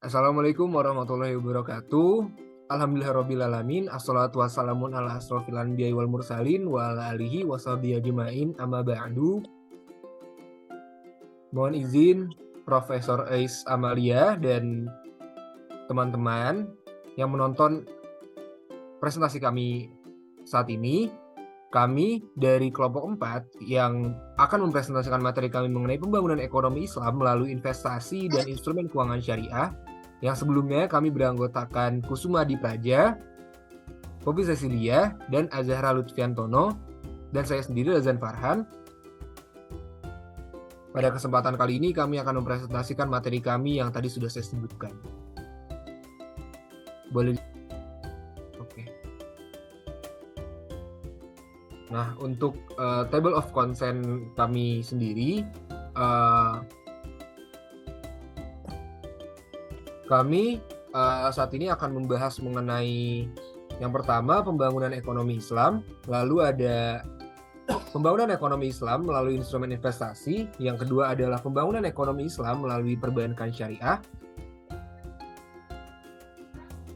Assalamualaikum warahmatullahi wabarakatuh. Alhamdulillahirrabbilalamin. Assalatu wassalamun ala asrofil anbiya'i wal mursalin wa ala alihi wa sahbihi ajma'in amma ba'du. Mohon izin Profesor Ais Amalia dan teman-teman yang menonton presentasi kami saat ini. Kami dari kelompok 4 yang akan mempresentasikan materi kami mengenai pembangunan ekonomi Islam melalui investasi dan instrumen keuangan syariah. Yang sebelumnya kami beranggotakan Kusuma Adi Praja, Poppy Cecilia, dan Azahra Lutfiantono, dan saya sendiri Razan Farhan. Pada kesempatan kali ini kami akan mempresentasikan materi kami yang tadi sudah saya sebutkan. Boleh. Oke. Nah, untuk table of consent kami sendiri, kami saat ini akan membahas mengenai yang pertama pembangunan ekonomi Islam, lalu ada pembangunan ekonomi Islam melalui instrumen investasi, yang kedua adalah pembangunan ekonomi Islam melalui perbankan syariah.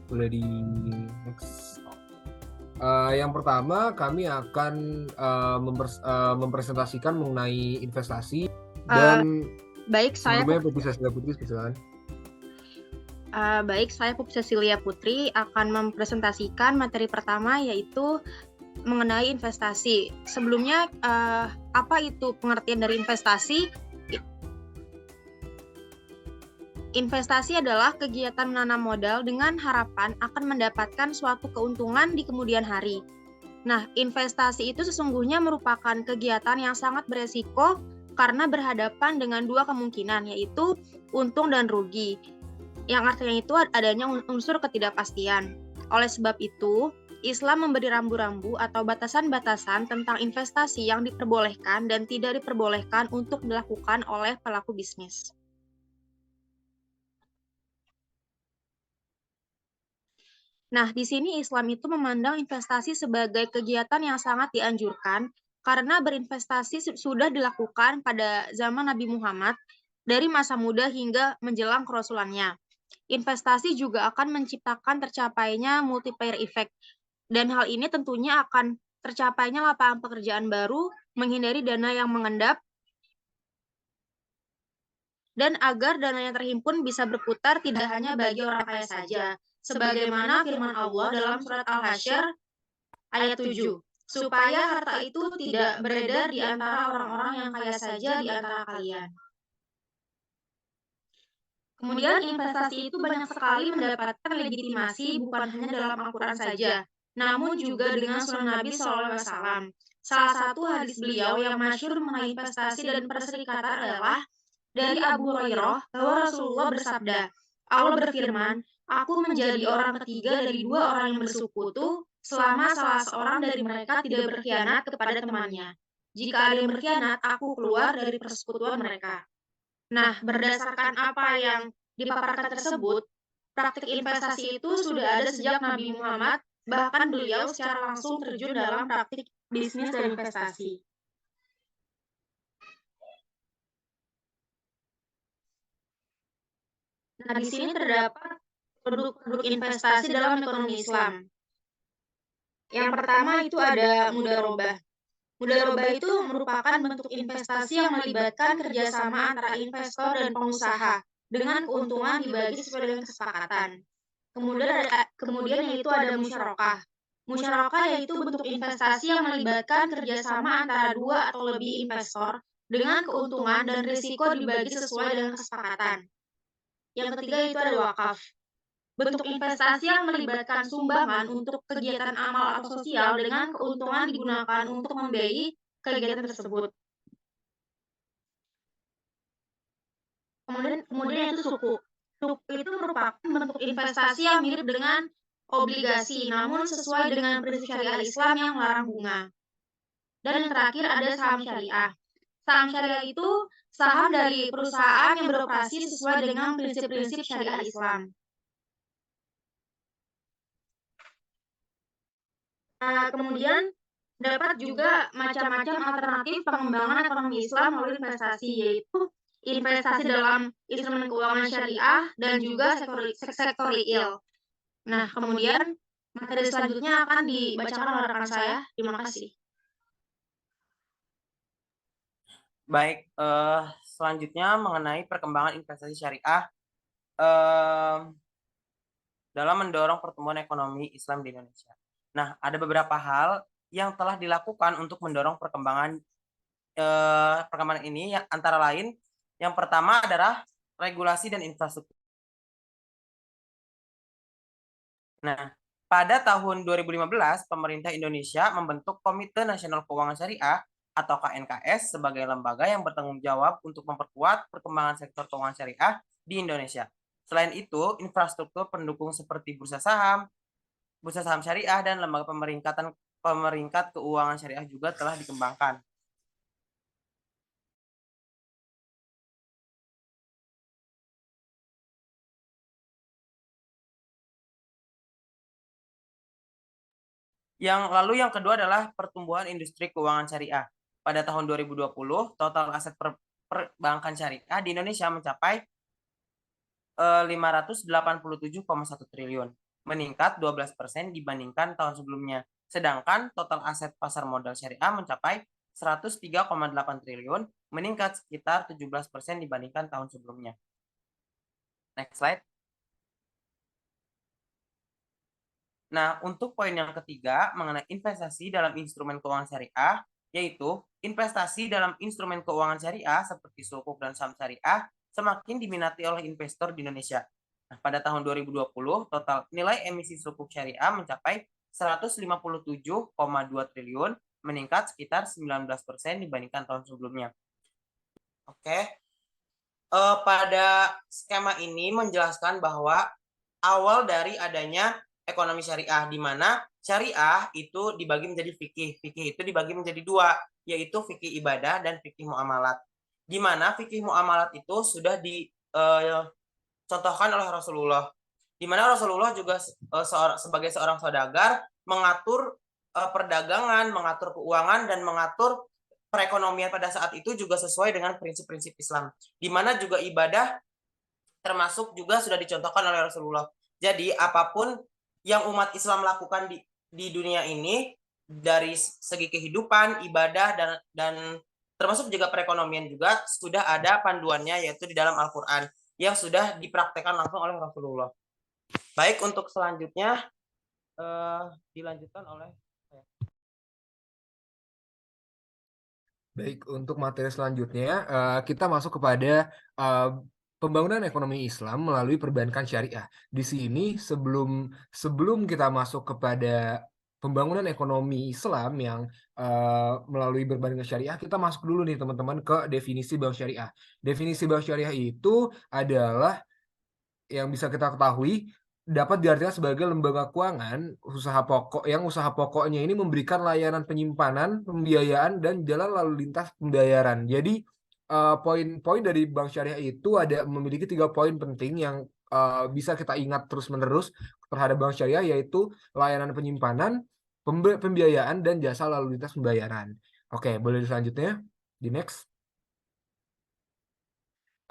Boleh di next. Yang pertama kami akan mempresentasikan mengenai investasi dan baik saya Poppy Cecilia Putri, silakan. Baik, saya Poppy Cecilia Putri akan mempresentasikan materi pertama yaitu mengenai investasi. Sebelumnya, apa itu pengertian dari investasi? Investasi adalah kegiatan menanam modal dengan harapan akan mendapatkan suatu keuntungan di kemudian hari. Nah, investasi itu sesungguhnya merupakan kegiatan yang sangat beresiko karena berhadapan dengan dua kemungkinan, yaitu untung dan rugi. Yang artinya itu adanya unsur ketidakpastian. Oleh sebab itu, Islam memberi rambu-rambu atau batasan-batasan tentang investasi yang diperbolehkan dan tidak diperbolehkan untuk dilakukan oleh pelaku bisnis. Nah, di sini Islam itu memandang investasi sebagai kegiatan yang sangat dianjurkan karena berinvestasi sudah dilakukan pada zaman Nabi Muhammad dari masa muda hingga menjelang kerasulannya. Investasi juga akan menciptakan tercapainya multiplier effect, dan hal ini tentunya akan tercapainya lapangan pekerjaan baru, menghindari dana yang mengendap, dan agar dana yang terhimpun bisa berputar tidak hanya bagi orang kaya saja, sebagaimana firman Allah dalam surat Al-Hasyr ayat 7, supaya harta itu tidak beredar di antara orang-orang yang kaya saja di antara kalian. Kemudian investasi itu banyak sekali mendapatkan legitimasi bukan hanya dalam Al-Quran saja, namun juga dengan sunnah Nabi SAW. Salah satu hadis beliau yang masyhur mengenai investasi dan perserikatan adalah dari Abu Hurairah bahwa Rasulullah bersabda, Allah berfirman, aku menjadi orang ketiga dari dua orang yang bersekutu selama salah seorang dari mereka tidak berkhianat kepada temannya. Jika ada yang berkhianat, aku keluar dari persekutuan mereka. Nah, berdasarkan apa yang dipaparkan tersebut, praktik investasi itu sudah ada sejak Nabi Muhammad, bahkan beliau secara langsung terjun dalam praktik bisnis dan investasi. Nah, di sini terdapat produk-produk investasi dalam ekonomi Islam. Yang pertama itu ada mudharabah. Mudharabah itu merupakan bentuk investasi yang melibatkan kerjasama antara investor dan pengusaha dengan keuntungan dibagi sesuai dengan kesepakatan. Kemudian yaitu ada musyarakah. Musyarakah yaitu bentuk investasi yang melibatkan kerjasama antara dua atau lebih investor dengan keuntungan dan risiko dibagi sesuai dengan kesepakatan. Yang ketiga itu ada wakaf. Bentuk investasi yang melibatkan sumbangan untuk kegiatan amal atau sosial dengan keuntungan digunakan untuk membiayai kegiatan tersebut. Kemudian itu suku. Suku itu merupakan bentuk investasi yang mirip dengan obligasi, namun sesuai dengan prinsip syariah Islam yang melarang bunga. Dan yang terakhir ada saham syariah. Saham syariah itu saham dari perusahaan yang beroperasi sesuai dengan prinsip-prinsip syariah Islam. Kemudian dapat juga macam-macam alternatif pengembangan ekonomi Islam melalui investasi, yaitu investasi dalam instrumen keuangan syariah, dan juga sektor real. Nah, kemudian materi selanjutnya akan dibacakan oleh rekan saya. Terima kasih. Baik, selanjutnya mengenai perkembangan investasi syariah dalam mendorong pertumbuhan ekonomi Islam di Indonesia. Nah, ada beberapa hal yang telah dilakukan untuk mendorong perkembangan ini, yang antara lain yang pertama adalah regulasi dan infrastruktur. Nah, pada tahun 2015, pemerintah Indonesia membentuk Komite Nasional Keuangan Syariah atau KNKS sebagai lembaga yang bertanggung jawab untuk memperkuat perkembangan sektor keuangan syariah di Indonesia. Selain itu, infrastruktur pendukung seperti bursa saham syariah, dan lembaga pemeringkat keuangan syariah juga telah dikembangkan. Yang kedua adalah pertumbuhan industri keuangan syariah. Pada tahun 2020, total aset perbankan syariah di Indonesia mencapai 587,1 triliun, meningkat 12% dibandingkan tahun sebelumnya. Sedangkan total aset pasar modal syariah mencapai 103,8 triliun, meningkat sekitar 17% dibandingkan tahun sebelumnya. Next slide. Nah, untuk poin yang ketiga mengenai investasi dalam instrumen keuangan syariah, yaitu investasi dalam instrumen keuangan syariah seperti sukuk dan saham syariah semakin diminati oleh investor di Indonesia. Nah, pada tahun 2020, total nilai emisi sukuk syariah mencapai 157,2 triliun, meningkat sekitar 19% dibandingkan tahun sebelumnya. Oke. Pada skema ini menjelaskan bahwa awal dari adanya ekonomi syariah, di mana syariah itu dibagi menjadi fikih. Fikih itu dibagi menjadi dua, yaitu fikih ibadah dan fikih muamalat. Di mana fikih muamalat itu sudah dicontohkan oleh Rasulullah. Di mana Rasulullah juga sebagai seorang saudagar mengatur perdagangan, mengatur keuangan, dan mengatur perekonomian pada saat itu juga sesuai dengan prinsip-prinsip Islam. Di mana juga ibadah termasuk juga sudah dicontohkan oleh Rasulullah. Jadi apapun yang umat Islam lakukan di dunia ini, dari segi kehidupan, ibadah, dan termasuk juga perekonomian juga sudah ada panduannya, yaitu di dalam Al-Quran yang sudah dipraktekkan langsung oleh Rasulullah. Baik, untuk selanjutnya dilanjutkan oleh Baik, untuk materi selanjutnya kita masuk kepada pembangunan ekonomi Islam melalui perbankan syariah. Di sini sebelum kita masuk kepada pembangunan ekonomi Islam yang melalui perbankan syariah, kita masuk dulu nih teman-teman ke definisi bank syariah. Definisi bank syariah itu adalah yang bisa kita ketahui dapat diartikan sebagai lembaga keuangan usaha pokoknya ini memberikan layanan penyimpanan, pembiayaan, dan jalan lalu lintas pembayaran. Jadi poin-poin dari bank syariah itu memiliki 3 poin penting yang bisa kita ingat terus-menerus terhadap bank syariah, yaitu layanan penyimpanan, pembiayaan, dan jasa lalu lintas pembayaran. Oke, boleh selanjutnya di next.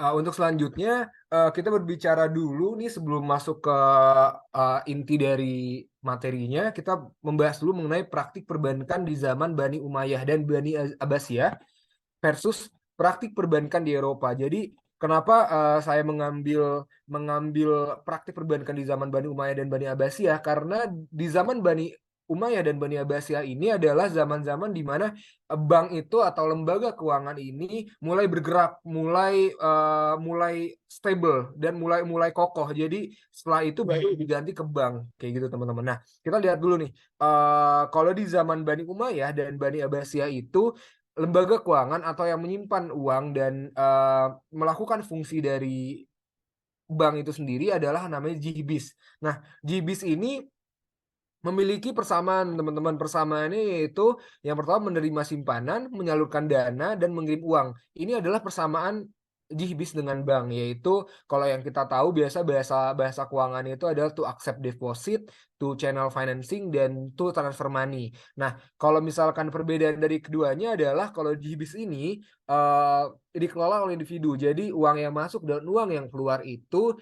Untuk selanjutnya kita berbicara dulu nih sebelum masuk ke inti dari materinya, kita membahas dulu mengenai praktik perbankan di zaman Bani Umayyah dan Bani Abbasiyah versus praktik perbankan di Eropa. Jadi kenapa saya mengambil praktik perbankan di zaman Bani Umayyah dan Bani Abbasiyah? Karena di zaman Bani Umayyah dan Bani Abbasiyah ini adalah zaman-zaman di mana bank itu atau lembaga keuangan ini mulai bergerak, mulai stable dan mulai kokoh. Jadi setelah itu baru diganti ke bank, kayak gitu teman-teman. Nah, kita lihat dulu nih. Kalau di zaman Bani Umayyah dan Bani Abbasiyah itu lembaga keuangan atau yang menyimpan uang dan melakukan fungsi dari bank itu sendiri adalah namanya JIBIS. Nah, JIBIS ini memiliki persamaan, teman-teman. Persamaannya yaitu yang pertama menerima simpanan, menyalurkan dana, dan mengirim uang. Ini adalah persamaan JIBIS dengan bank, yaitu kalau yang kita tahu bahasa keuangan itu adalah to accept deposit, to channel financing, dan to transfer money. Nah, kalau misalkan perbedaan dari keduanya adalah kalau JIBIS ini dikelola oleh individu. Jadi uang yang masuk dan uang yang keluar itu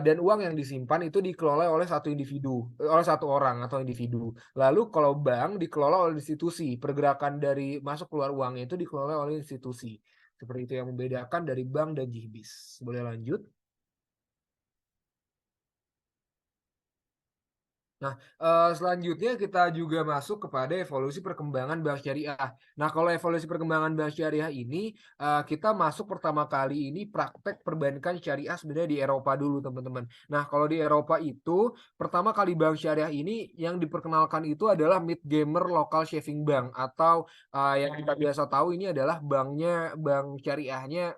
dan uang yang disimpan itu dikelola oleh satu individu, oleh satu orang atau individu. Lalu kalau bank dikelola oleh institusi, pergerakan dari masuk keluar uangnya itu dikelola oleh institusi. Seperti itu yang membedakan dari bank dan JIBIS. Boleh lanjut? Nah, selanjutnya kita juga masuk kepada evolusi perkembangan bank syariah. Nah, kalau evolusi perkembangan bank syariah ini, kita masuk pertama kali ini praktek perbankan syariah sebenarnya di Eropa dulu, teman-teman. Nah, kalau di Eropa itu, pertama kali bank syariah ini yang diperkenalkan itu adalah Mid Gamer Local Saving Bank, atau yang kita biasa tahu ini adalah bank syariahnya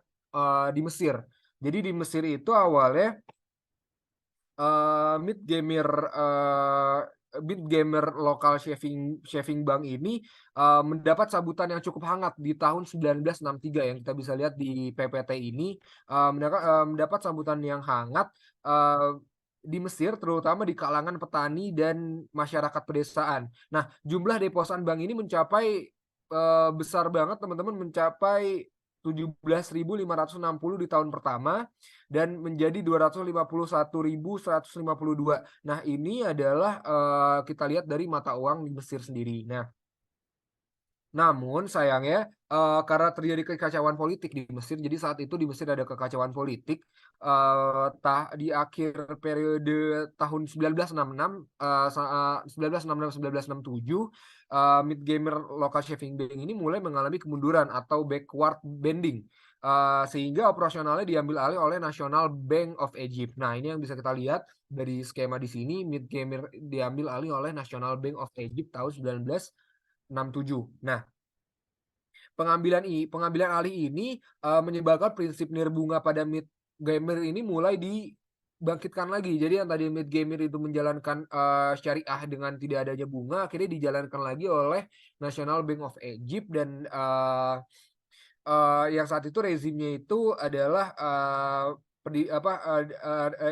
di Mesir. Jadi di Mesir itu awalnya Mid Gamer Local Saving Bank ini mendapat sambutan yang cukup hangat di tahun 1963 yang kita bisa lihat di PPT ini mendapat sambutan yang hangat di Mesir, terutama di kalangan petani dan masyarakat pedesaan. Nah, jumlah deposan bank ini mencapai besar banget, teman-teman, mencapai 17.560 di tahun pertama dan menjadi 251.152. Nah, ini adalah kita lihat dari mata uang di Mesir sendiri. Nah, namun sayangnya karena terjadi kekacauan politik di Mesir, jadi saat itu di Mesir ada kekacauan politik di akhir periode tahun 1966, 1967, Mid Gamer Local Saving Bank ini mulai mengalami kemunduran atau backward bending. Sehingga operasionalnya diambil alih oleh National Bank of Egypt. Nah, ini yang bisa kita lihat dari skema di sini, Mid Gamer diambil alih oleh National Bank of Egypt tahun 1967. Nah, pengambilan alih ini menyebabkan prinsip nirbunga pada Mid Gamer ini mulai dibangkitkan lagi. Jadi yang tadi Mid Gamer itu menjalankan syariah dengan tidak adanya bunga, akhirnya dijalankan lagi oleh National Bank of Egypt, dan yang saat itu rezimnya itu adalah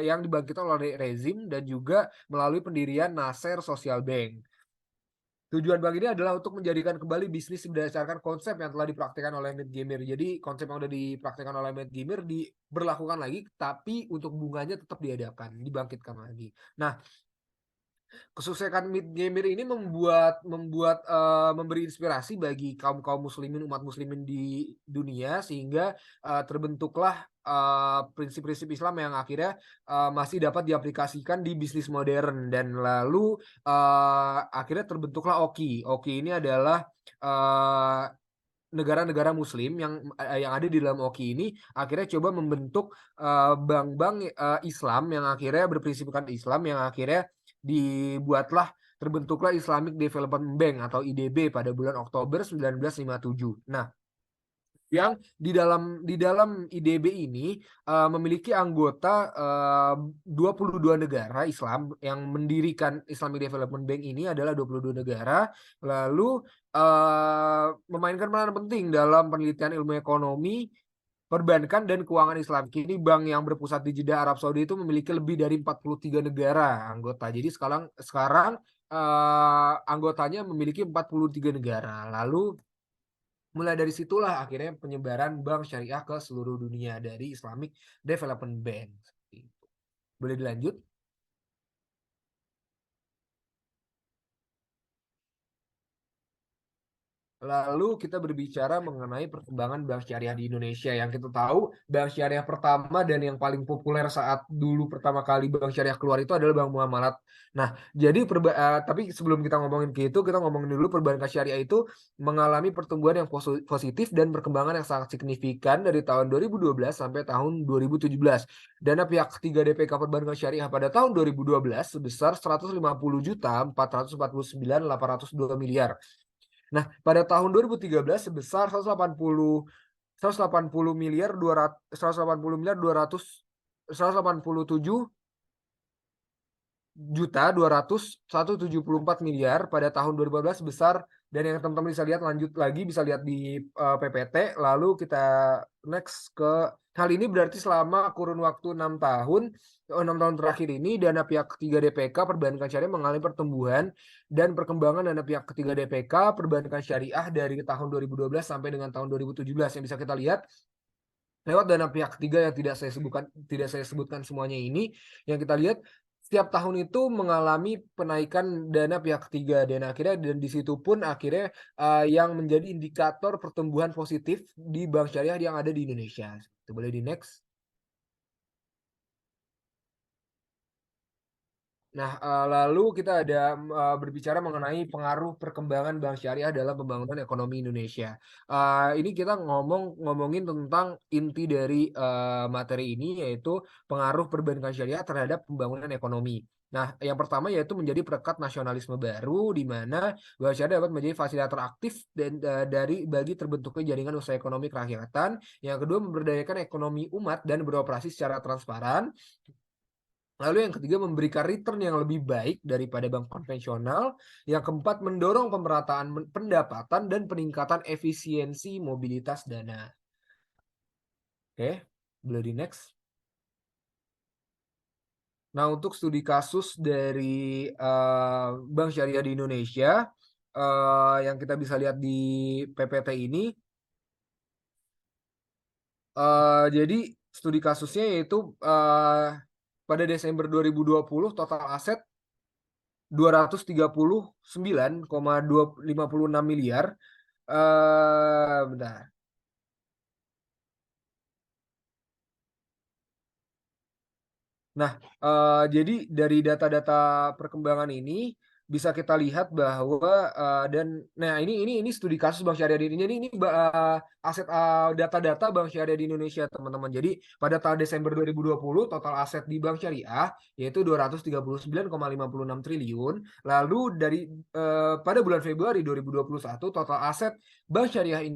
yang dibangkitkan oleh rezim dan juga melalui pendirian Nasser Social Bank. Tujuan bank ini adalah untuk menjadikan kembali bisnis berdasarkan konsep yang telah dipraktikkan oleh Mid Gamer. Jadi konsep yang sudah dipraktikkan oleh Mid Gamer diberlakukan lagi, tapi untuk bunganya tetap diadakan, dibangkitkan lagi. Nah, kesuksesan Mid Gamer ini memberi inspirasi bagi kaum muslimin, umat muslimin di dunia, sehingga terbentuklah prinsip-prinsip Islam yang akhirnya masih dapat diaplikasikan di bisnis modern, dan lalu akhirnya terbentuklah OKI. OKI ini adalah negara-negara Muslim yang ada di dalam OKI ini akhirnya coba membentuk bank-bank Islam yang akhirnya berprinsipkan Islam, yang akhirnya terbentuklah Islamic Development Bank atau IDB pada bulan Oktober 1957. Nah, yang di dalam IDB ini memiliki anggota 22 negara Islam. Yang mendirikan Islamic Development Bank ini adalah 22 negara, lalu memainkan peran penting dalam penelitian ilmu ekonomi, perbankan, dan keuangan Islam. Kini bank yang berpusat di Jeddah, Arab Saudi itu memiliki lebih dari 43 negara anggota. Jadi sekarang anggotanya memiliki 43 negara. Lalu mulai dari situlah akhirnya penyebaran bank syariah ke seluruh dunia dari Islamic Development Bank. Boleh dilanjut? Lalu kita berbicara mengenai perkembangan bank syariah di Indonesia. Yang kita tahu bank syariah pertama dan yang paling populer saat dulu pertama kali bank syariah keluar itu adalah Bank Muamalat. Nah, jadi tapi sebelum kita ngomongin ke itu, kita ngomongin dulu perbankan syariah itu mengalami pertumbuhan yang positif dan perkembangan yang sangat signifikan dari tahun 2012 sampai tahun 2017. Dana pihak ketiga DPK perbankan syariah pada tahun 2012 sebesar 150.449.802 miliar. Nah, pada tahun 2013 sebesar 180 miliar 287.274 miliar. Pada tahun 2014 sebesar Dan yang teman-teman bisa lihat lanjut lagi bisa lihat di PPT. Lalu kita next ke hal ini berarti selama kurun waktu 6 tahun 6 tahun terakhir ini dana pihak ketiga DPK perbankan syariah mengalami pertumbuhan dan perkembangan dana pihak ketiga DPK perbankan syariah dari tahun 2012 sampai dengan tahun 2017 yang bisa kita lihat lewat dana pihak ketiga yang tidak saya sebutkan semuanya ini yang kita lihat setiap tahun itu mengalami penaikan dana pihak ketiga dan akhirnya dan di situ pun akhirnya yang menjadi indikator pertumbuhan positif di bank syariah yang ada di Indonesia. Itu boleh di next. Nah, lalu kita ada berbicara mengenai pengaruh perkembangan bank syariah dalam pembangunan ekonomi Indonesia. Ini kita ngomongin tentang inti dari materi ini yaitu pengaruh perbankan syariah terhadap pembangunan ekonomi. Nah, yang pertama yaitu menjadi perekat nasionalisme baru di mana bank syariah dapat menjadi fasilitator aktif dan bagi terbentuknya jaringan usaha ekonomi kerakyatan. Yang kedua, memberdayakan ekonomi umat dan beroperasi secara transparan. Lalu yang ketiga memberikan return yang lebih baik daripada bank konvensional. Yang keempat mendorong pemerataan pendapatan dan peningkatan efisiensi mobilitas dana. Oke, boleh di next. Nah untuk studi kasus dari bank syariah di Indonesia yang kita bisa lihat di PPT ini. Jadi studi kasusnya yaitu pada Desember 2020 total aset 239,256 miliar. Bentar. Nah, jadi dari data-data perkembangan ini bisa kita lihat bahwa ini studi kasus bank syariah di Indonesia ini aset data-data bank syariah di Indonesia teman-teman. Jadi pada tahun Desember 2020 total aset di bank syariah yaitu 239,56 triliun. Lalu dari pada bulan Februari 2021 total aset bank syariah di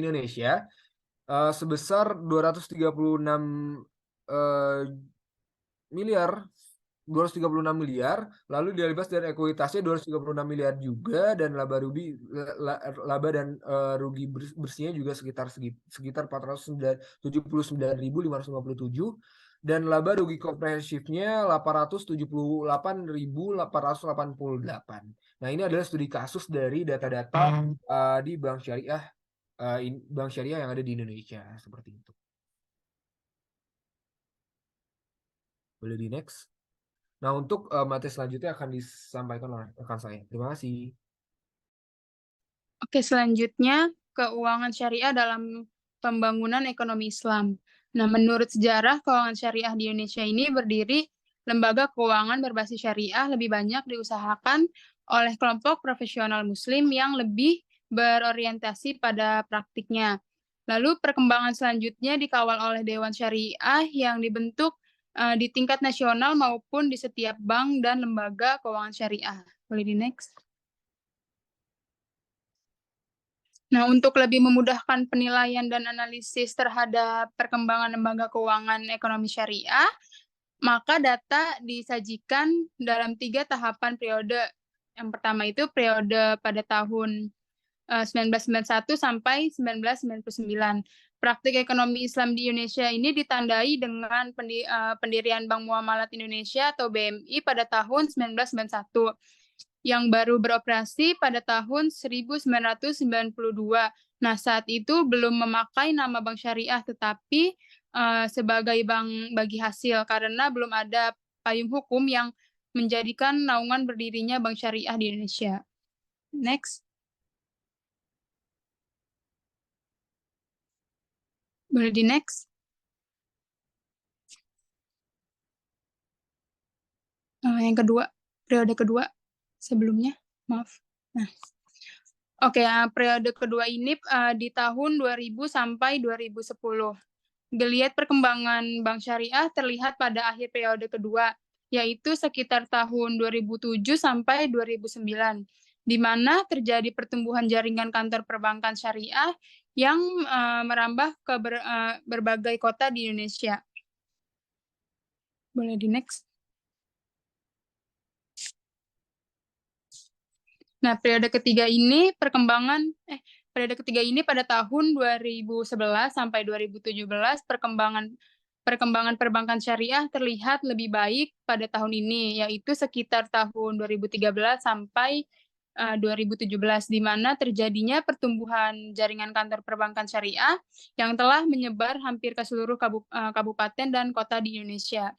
Indonesia sebesar 236 miliar 236 miliar, lalu dilebas dari ekuitasnya 236 miliar juga, dan laba dan rugi bersihnya juga sekitar 479.557, dan laba rugi komprehensifnya 878.888. Nah, ini adalah studi kasus dari data-data di bank syariah yang ada di Indonesia seperti itu. Boleh di next. Nah, untuk materi selanjutnya akan disampaikan oleh rekan saya. Terima kasih. Oke, selanjutnya keuangan syariah dalam pembangunan ekonomi Islam. Nah, menurut sejarah keuangan syariah di Indonesia ini berdiri lembaga keuangan berbasis syariah lebih banyak diusahakan oleh kelompok profesional muslim yang lebih berorientasi pada praktiknya. Lalu perkembangan selanjutnya dikawal oleh Dewan Syariah yang dibentuk di tingkat nasional maupun di setiap bank dan lembaga keuangan syariah. Boleh di next. Nah, untuk lebih memudahkan penilaian dan analisis terhadap perkembangan lembaga keuangan ekonomi syariah, maka data disajikan dalam 3 tahapan periode. Yang pertama itu periode pada tahun 1991 sampai 1999. Praktik ekonomi Islam di Indonesia ini ditandai dengan pendirian Bank Muamalat Indonesia atau BMI pada tahun 1991. Yang baru beroperasi pada tahun 1992. Nah, saat itu belum memakai nama Bank Syariah, tetapi sebagai bank bagi hasil, karena belum ada payung hukum yang menjadikan naungan berdirinya Bank Syariah di Indonesia. Next. Boleh di next. Yang kedua, periode kedua. Sebelumnya, maaf. Nah, oke, periode kedua ini di tahun 2000 sampai 2010. Geliat perkembangan bank syariah terlihat pada akhir periode kedua, yaitu sekitar tahun 2007 sampai 2009, di mana terjadi pertumbuhan jaringan kantor perbankan syariah yang merambah ke berbagai kota di Indonesia. Boleh di next. Nah, periode ketiga ini pada tahun 2011 sampai 2017 perkembangan perbankan syariah terlihat lebih baik pada tahun ini, yaitu sekitar tahun 2013 sampai 2017, di mana terjadinya pertumbuhan jaringan kantor perbankan syariah yang telah menyebar hampir ke seluruh kabupaten dan kota di Indonesia.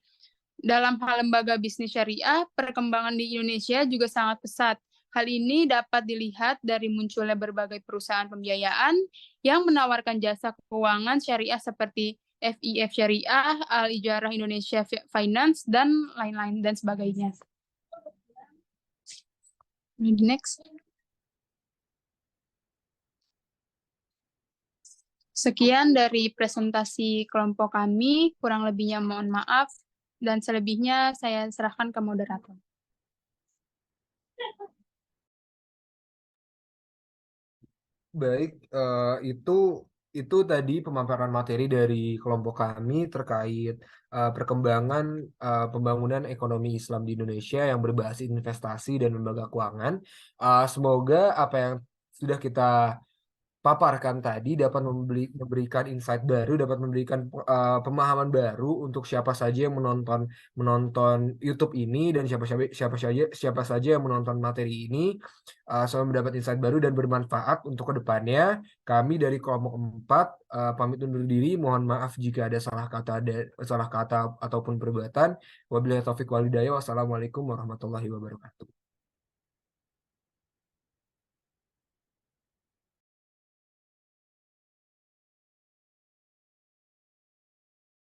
Dalam hal lembaga bisnis syariah, perkembangan di Indonesia juga sangat pesat. Hal ini dapat dilihat dari munculnya berbagai perusahaan pembiayaan yang menawarkan jasa keuangan syariah seperti FIF Syariah, Al-Ijarah Indonesia Finance, dan lain-lain dan sebagainya. Next. Sekian dari presentasi kelompok kami, kurang lebihnya mohon maaf, dan selebihnya saya serahkan ke moderator. Baik, itu tadi pemaparan materi dari kelompok kami terkait perkembangan pembangunan ekonomi Islam di Indonesia yang berbasis investasi dan lembaga keuangan. Semoga apa yang sudah kita paparkan tadi dapat memberikan insight baru, dapat memberikan pemahaman baru untuk siapa saja yang menonton YouTube ini dan siapa saja yang menonton materi ini, semoga mendapat insight baru dan bermanfaat untuk kedepannya. Kami dari kelompok 4 pamit undur diri. Mohon maaf jika ada salah kata ataupun perbuatan. Wabillahi taufiq wal hidayah. Wassalamualaikum warahmatullahi wabarakatuh.